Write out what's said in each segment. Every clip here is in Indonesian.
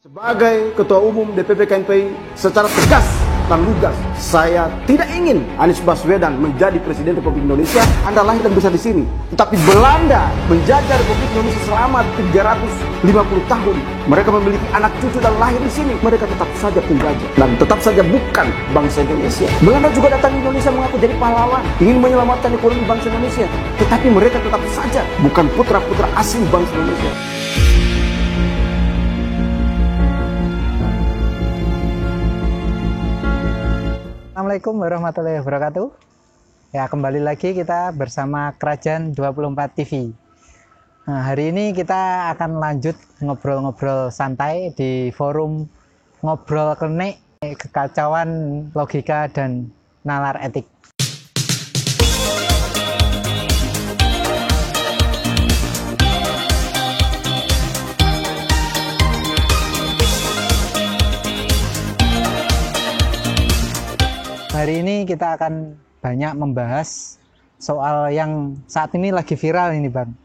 Sebagai Ketua Umum DPP KNPI, secara tegas dan lugas, saya tidak ingin Anies Baswedan menjadi Presiden Republik Indonesia. Anda lahir dan besar di sini, tetapi Belanda menjajah Republik Indonesia selama 350 tahun. Mereka memiliki anak cucu dan lahir di sini. Mereka tetap saja penjajah dan tetap saja bukan bangsa Indonesia. Belanda juga datang ke Indonesia mengaku jadi pahlawan, ingin menyelamatkan ekonomi bangsa Indonesia, tetapi mereka tetap saja bukan putra-putra asli bangsa Indonesia. Assalamualaikum warahmatullahi wabarakatuh. Ya, kembali lagi kita bersama Kerajaan 24 TV. Nah, hari ini kita akan lanjut ngobrol-ngobrol santai di forum Ngobrol Klenik, Kekacauan Logika dan Nalar Etik. Hari ini kita akan banyak membahas soal yang saat ini lagi viral ini, Bang.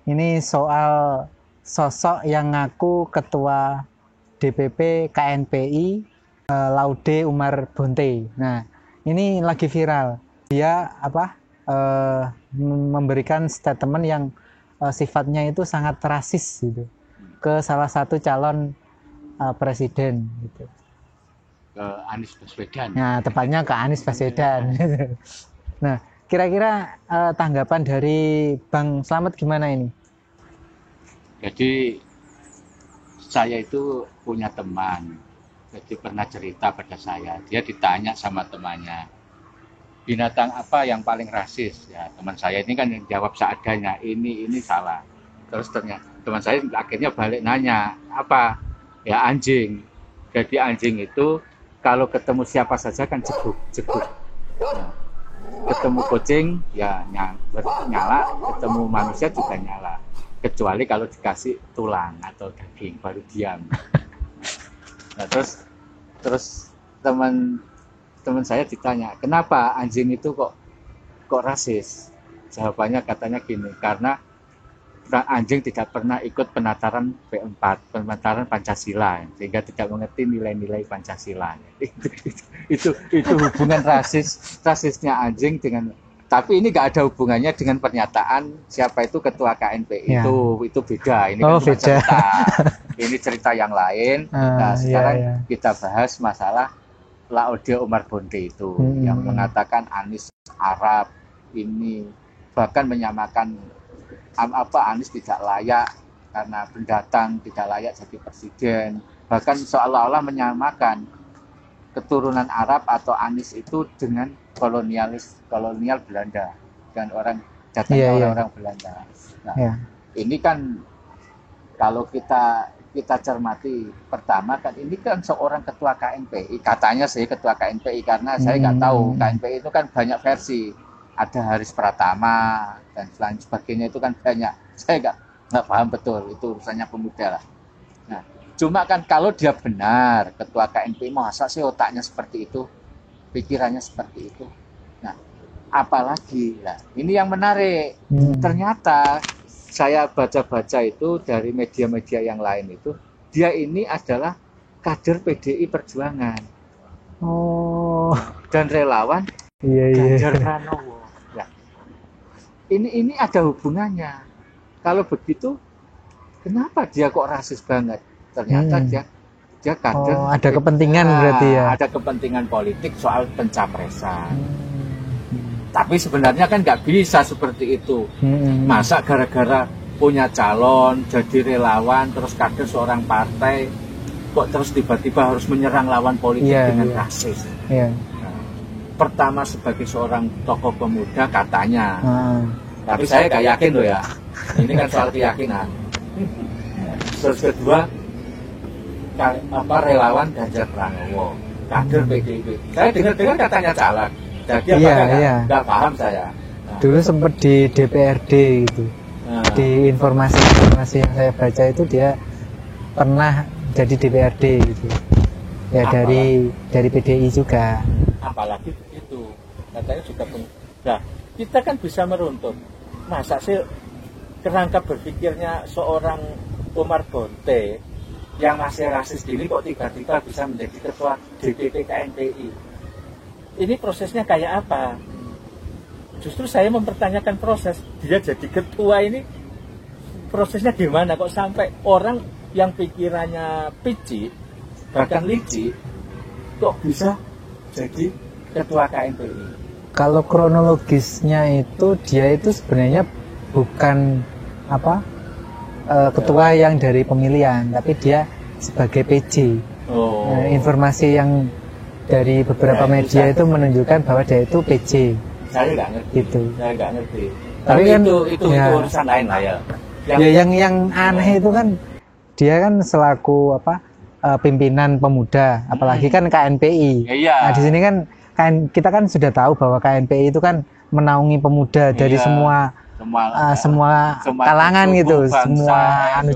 Ini soal sosok yang ngaku ketua DPP KNPI, Laude Umar Bonte. Nah, ini lagi viral. Dia memberikan statement yang sifatnya itu sangat rasis gitu ke salah satu calon presiden gitu. Ke Anies Baswedan. Nah, tepatnya ke Anies Baswedan. Nah, kira-kira tanggapan dari Bang Slamet gimana ini? Jadi saya itu punya teman, jadi pernah cerita pada saya. Dia ditanya sama temannya, binatang apa yang paling rasis? Ya, teman saya ini kan yang jawab seadanya, ini salah. Terus ternyata teman saya akhirnya balik nanya, apa? Ya, anjing. Jadi anjing itu kalau ketemu siapa saja kan jeguk. Nah, ketemu kucing ya nyala, ketemu manusia juga nyala. Kecuali kalau dikasih tulang atau daging baru diam. Nah, terus teman saya ditanya, kenapa anjing itu kok rasis? Jawabannya katanya gini, karena anjing tidak pernah ikut penataran P4, penataran Pancasila, sehingga tidak mengerti nilai-nilai Pancasila. Itu hubungan rasisnya anjing dengan, tapi ini nggak ada hubungannya dengan pernyataan siapa itu ketua KNPI. Ya. Itu beda. Ini kan cuma cerita. Ini cerita yang lain. Nah, sekarang kita bahas masalah Laude Umar Bonte itu yang mengatakan Anies Arab ini, bahkan menyamakan Anies tidak layak karena pendatang, tidak layak jadi presiden, bahkan seolah-olah menyamakan keturunan Arab atau Anies itu dengan kolonial Belanda, dan orang datangnya orang-orang Belanda. Nah, ini kan kalau kita cermati, pertama kan ini kan seorang ketua KNPI, katanya saya ketua KNPI, karena saya nggak tahu KNPI itu kan banyak versi. Ada Haris Pratama dan lain sebagainya, itu kan banyak. Saya nggak paham betul, itu urusannya pemuda lah. Nah, cuma kan kalau dia benar ketua KNPI, masa sih otaknya seperti itu, pikirannya seperti itu. Nah, apalagi lah, ini yang menarik. Ternyata saya baca-baca itu dari media-media yang lain itu, dia ini adalah kader PDI Perjuangan. Oh. Dan relawan Ganjar Pranowo. Ini ada hubungannya. Kalau begitu, kenapa dia kok rasis banget? Ternyata dia kader. Oh, ada kepentingan berarti ya. Ada kepentingan politik soal pencapresan. Tapi sebenarnya kan nggak bisa seperti itu. Masa gara-gara punya calon, jadi relawan, terus kader seorang partai, kok terus tiba-tiba harus menyerang lawan politik dengan rasis? Pertama sebagai seorang tokoh pemuda katanya, tapi saya nggak yakin loh ya. Ini kan soal keyakinan. Terus kedua, relawan Ganjar Pranowo, kader PDIP. Saya dengar katanya caleg. Jadi nggak paham saya. Nah, dulu sempat di DPRD itu. Di informasi yang saya baca itu dia pernah jadi DPRD gitu. Ya, dari PDI juga. Apalagi begitu, katanya juga nah, kita kan bisa meruntut, masa sih kerangka berpikirnya seorang Umar Bonte yang masih rasis gini kok tiba-tiba bisa menjadi ketua DPP KNPI. Ini prosesnya kayak apa? Justru saya mempertanyakan proses dia jadi ketua ini prosesnya gimana kok sampai orang yang pikirannya picik bahkan licik kok bisa jadi ketua KNPI. Kalau kronologisnya itu dia itu sebenarnya bukan ketua yang dari pemilihan, tapi dia sebagai PJ. Informasi yang dari beberapa media itu menunjukkan bahwa dia itu PJ. Saya nggak ngerti. Gitu. Saya nggak ngerti. Tapi kan itu urusan lain lah ya. Yang aneh itu kan dia kan selaku pimpinan pemuda, apalagi kan KNPI. Iya. Nah, di sini kan kita kan sudah tahu bahwa KNPI itu kan menaungi pemuda dari semua kalangan gitu, bangsa, semua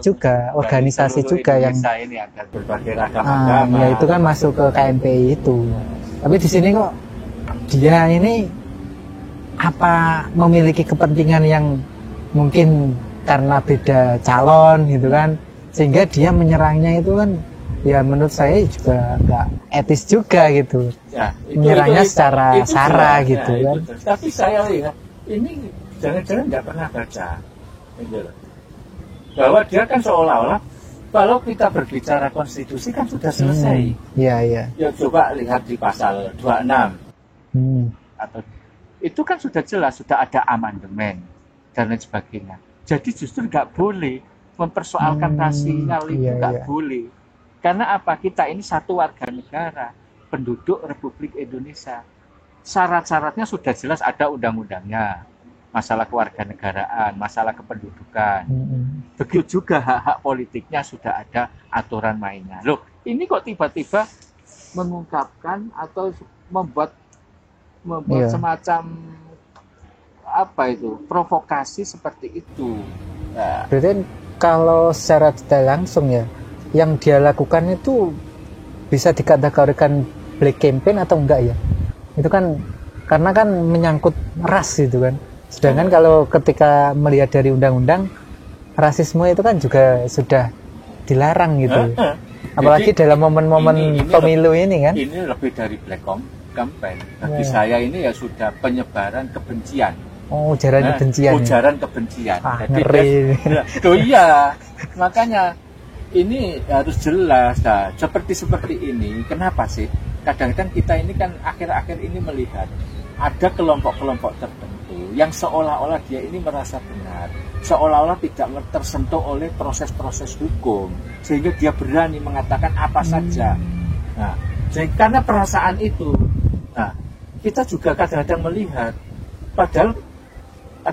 juga organisasi juga yang ini ada berbagai ragam agama. Ya itu kan masuk ke KNPI itu. Tapi di sini kok dia ini memiliki kepentingan yang mungkin karena beda calon gitu kan, sehingga dia menyerangnya itu kan ya menurut saya juga nggak etis juga gitu ya, menyerangnya secara sara gitu ya, kan. Tapi saya lihat ini jangan-jangan nggak pernah baca bahwa dia kan seolah-olah kalau kita berbicara konstitusi kan sudah selesai. Iya. Ya coba lihat di pasal 26 atau itu kan sudah jelas, sudah ada amandemen dan lain sebagainya. Jadi justru nggak boleh mempersoalkan rasial itu, nggak boleh. Karena apa? Kita ini satu warga negara, penduduk Republik Indonesia. Syarat-syaratnya sudah jelas, ada undang-undangnya. Masalah kewarganegaraan, masalah kependudukan. Begitu juga hak-hak politiknya sudah ada aturan mainnya. Loh, ini kok tiba-tiba mengungkapkan atau membuat semacam provokasi seperti itu. Nah, berarti kalau secara tidak langsung ya, yang dia lakukan itu bisa dikategorikan black campaign atau enggak ya? Itu kan karena kan menyangkut ras gitu kan. Sedangkan kalau ketika melihat dari undang-undang, rasisme itu kan juga sudah dilarang gitu. Apalagi jadi, dalam momen-momen pemilu ini kan. Ini lebih dari black campaign. Bagi saya ini ya sudah penyebaran kebencian. Ujaran kebencian. Ujaran kebencian. Jadi ngeri. Iya, makanya ini harus jelas. Nah, seperti ini. Kenapa sih? Kadang-kadang kita ini kan akhir-akhir ini melihat ada kelompok-kelompok tertentu yang seolah-olah dia ini merasa benar, seolah-olah tidak tersentuh oleh proses-proses hukum, sehingga dia berani mengatakan apa saja. Nah, karena perasaan itu, kita juga kadang-kadang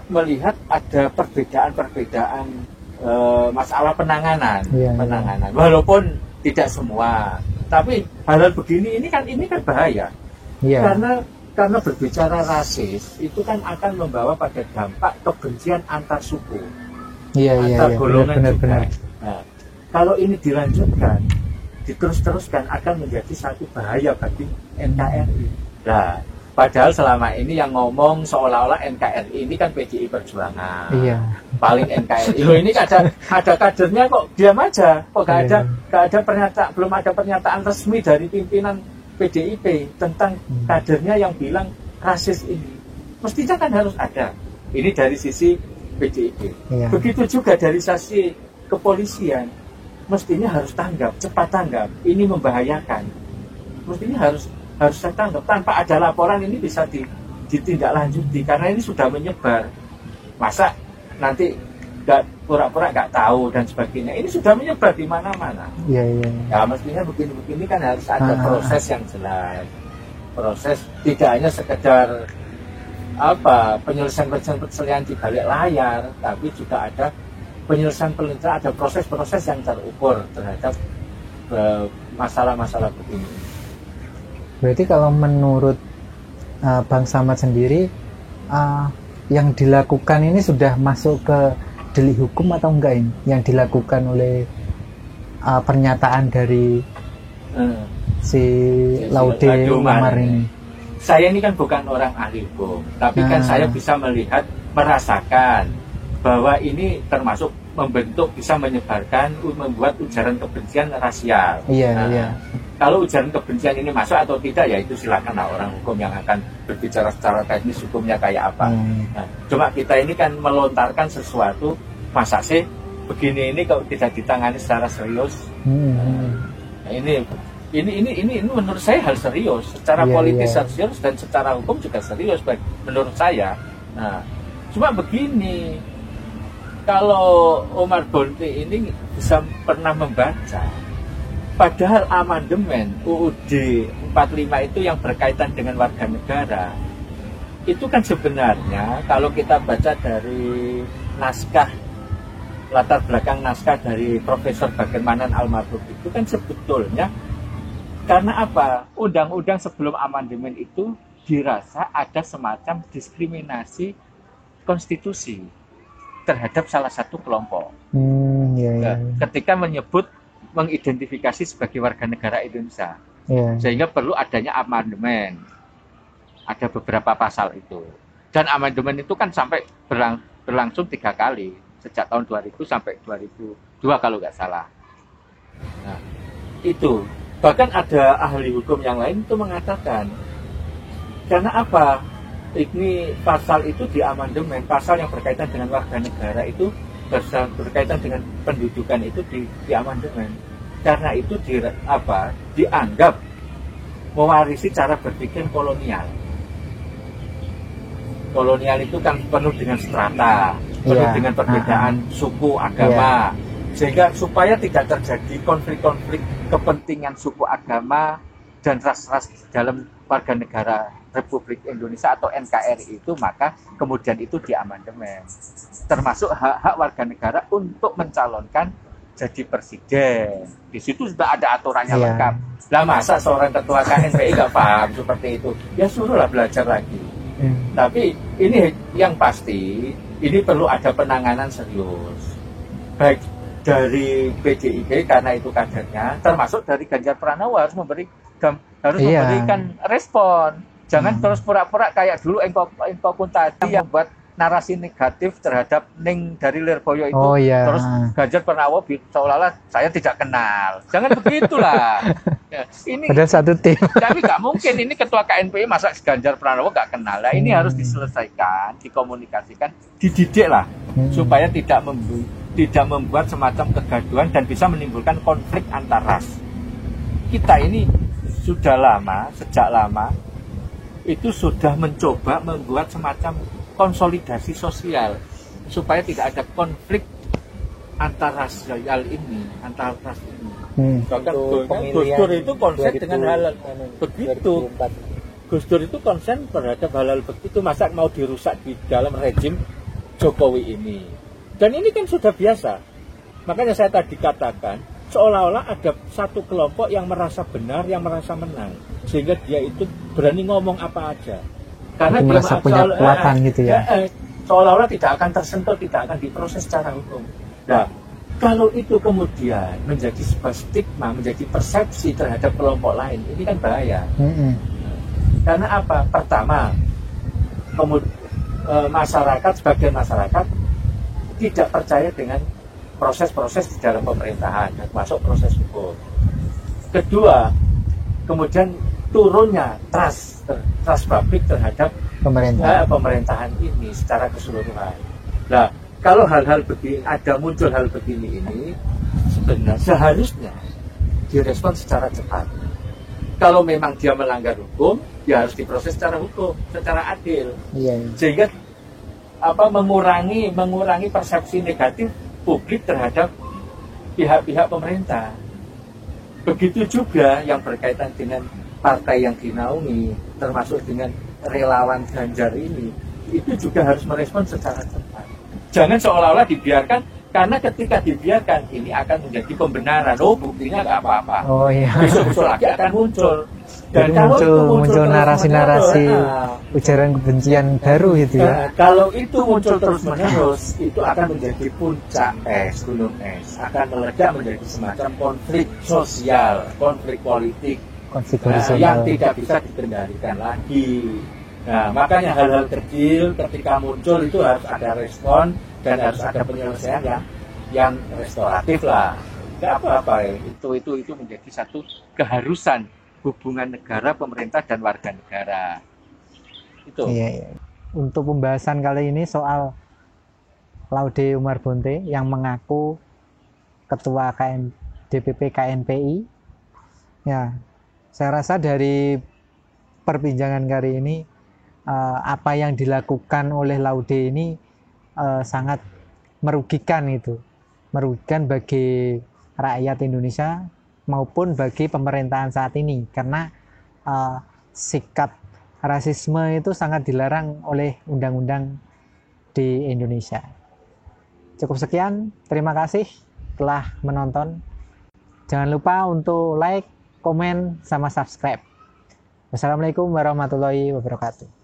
melihat ada perbedaan-perbedaan masalah penanganan, walaupun tidak semua, tapi hal-hal begini ini kan bahaya, karena berbicara rasis itu kan akan membawa pada dampak kebencian antar suku, antar golongan juga. Nah, kalau ini dilanjutkan, diterus-teruskan akan menjadi satu bahaya bagi NKRI. Nah, padahal selama ini yang ngomong seolah-olah NKRI ini kan PDI Perjuangan. Paling NKRI. Loh, ini ada kadernya kok diam aja. Kok belum ada pernyataan resmi dari pimpinan PDIP tentang kadernya yang bilang rasis ini. Mestinya kan harus ada. Ini dari sisi PDIP. Begitu juga dari sisi kepolisian. Mestinya harus cepat tanggap. Ini membahayakan. Mestinya harus tanggap. Tanpa ada laporan ini bisa ditindaklanjuti karena ini sudah menyebar. Masa nanti pura-pura nggak tahu dan sebagainya. Ini sudah menyebar di mana-mana. Ya mestinya begini-begini kan harus ada proses yang jelas. Proses tidak hanya sekedar penyelesaian di balik layar, tapi juga ada penyelesaian, ada proses-proses yang terukur terhadap masalah-masalah begini. Berarti kalau menurut Bang Samad sendiri, yang dilakukan ini sudah masuk ke delik hukum atau enggak ini? Yang dilakukan oleh pernyataan dari si Laude Umar ini. Saya ini kan bukan orang ahli hukum, tapi kan saya bisa merasakan bahwa ini termasuk membentuk, bisa menyebarkan, membuat ujaran kebencian rasial. Iya, Nah, iya. kalau ujaran kebencian ini masuk atau tidak, ya itu silakan lah orang hukum yang akan berbicara secara teknis hukumnya kayak apa. Nah, cuma kita ini kan melontarkan sesuatu, masa sih begini ini kalau tidak ditangani secara serius. Nah, ini menurut saya hal serius, secara Iya, politis iya. serius dan secara hukum juga serius menurut saya. Nah, cuma begini, kalau Omar Bonte ini bisa pernah membaca, padahal amandemen UUD 45 itu yang berkaitan dengan warga negara, itu kan sebenarnya kalau kita baca dari naskah, latar belakang naskah dari Profesor Bagemanan almarhum itu kan sebetulnya karena apa? Undang-undang sebelum amandemen itu dirasa ada semacam diskriminasi konstitusi terhadap salah satu kelompok. Iya, iya. Ketika menyebut, mengidentifikasi sebagai warga negara Indonesia, Iya. sehingga perlu adanya amandemen. Ada beberapa pasal itu. Dan amandemen itu kan sampai berlangsung 3 kali, sejak tahun 2000 sampai 2002 kalau nggak salah. Nah, itu. Bahkan ada ahli hukum yang lain itu mengatakan, karena apa? Ini pasal itu di amandemen, pasal yang berkaitan dengan warga negara itu berkaitan dengan pendudukan itu di amandemen. Karena itu dianggap mewarisi cara berpikir kolonial. Kolonial itu kan penuh dengan strata, penuh dengan perbedaan suku, agama. Sehingga supaya tidak terjadi konflik-konflik kepentingan suku, agama, dan ras-ras dalam warga negara Republik Indonesia atau NKRI itu, maka kemudian itu diamandemen. Termasuk hak-hak warga negara untuk mencalonkan jadi presiden. Di situ sudah ada aturannya lengkap. Lah masa seorang ketua KNPI nggak paham seperti itu? Ya suruhlah belajar lagi. Tapi ini yang pasti, ini perlu ada penanganan serius. Baik dari PDIP karena itu kadernya, termasuk dari Ganjar Pranowo harus memberikan respon. Jangan terus pura-pura kayak dulu engkau pun tadi yang membuat narasi negatif terhadap Ning dari Lirboyo itu. Terus Ganjar Pranowo seolah-olah saya tidak kenal. Jangan begitulah. Ya, ini padahal satu tim. Tapi nggak mungkin ini ketua KNPI masa Ganjar Pranowo nggak kenal. Nah, ini harus diselesaikan, dikomunikasikan, dididik lah supaya tidak membuat semacam kegaduhan dan bisa menimbulkan konflik antar ras. Kita ini sudah lama, sejak lama itu sudah mencoba membuat semacam konsolidasi sosial supaya tidak ada konflik antar rasial ini, antar ras ini. Bahkan Gus Dur itu konsen dengan hal begitu. Gus Dur itu konsen terhadap hal begitu, masa mau dirusak di dalam rejim Jokowi ini. Dan ini kan sudah biasa. Makanya saya tadi katakan, seolah-olah ada satu kelompok yang merasa benar, yang merasa menang. Sehingga dia itu berani ngomong apa aja. Karena dia merasa punya kekuatan gitu ya. Seolah-olah tidak akan tersentuh, tidak akan diproses secara hukum. Nah, kalau itu kemudian menjadi sebuah stigma, menjadi persepsi terhadap kelompok lain, ini kan bahaya. Karena apa? Pertama, masyarakat, sebagian masyarakat tidak percaya dengan proses-proses di dalam pemerintahan, termasuk proses hukum. Kedua, kemudian turunnya trust publik terhadap pemerintahan ini secara keseluruhan. Nah, kalau hal-hal begini, muncul hal begini ini, sebenarnya seharusnya direspon secara cepat. Kalau memang dia melanggar hukum, ya harus diproses secara hukum, secara adil. Sehingga mengurangi persepsi negatif publik terhadap pihak-pihak pemerintah. Begitu juga yang berkaitan dengan partai yang dinaungi, termasuk dengan relawan Ganjar ini, itu juga harus merespon secara cepat. Jangan seolah-olah dibiarkan, karena ketika dibiarkan ini akan menjadi pembenaran. Oh, buktinya nggak apa-apa. Besok-besok lagi akan muncul. Dan jadi muncul narasi-narasi ujaran kebencian baru gitu ya. Nah, kalau itu muncul terus-menerus, itu akan menjadi puncak gunung es, akan meledak menjadi semacam konflik sosial, konflik politik, yang tidak bisa dikendalikan lagi. Nah, makanya hal-hal kecil ketika muncul itu harus ada respon dan harus ada penyelesaian yang yang restoratif lah. Nggak apa-apa, itu menjadi satu keharusan hubungan negara, pemerintah dan warga negara. Itu. Iya, iya. Untuk pembahasan kali ini soal Laude Umar Bonte yang mengaku ketua DPP KNPI. Ya, saya rasa dari perbincangan kali ini apa yang dilakukan oleh Laude ini sangat merugikan bagi rakyat Indonesia maupun bagi pemerintahan saat ini, karena sikap rasisme itu sangat dilarang oleh undang-undang di Indonesia. Cukup sekian, terima kasih telah menonton. Jangan lupa untuk like, komen, sama subscribe. Wassalamualaikum warahmatullahi wabarakatuh.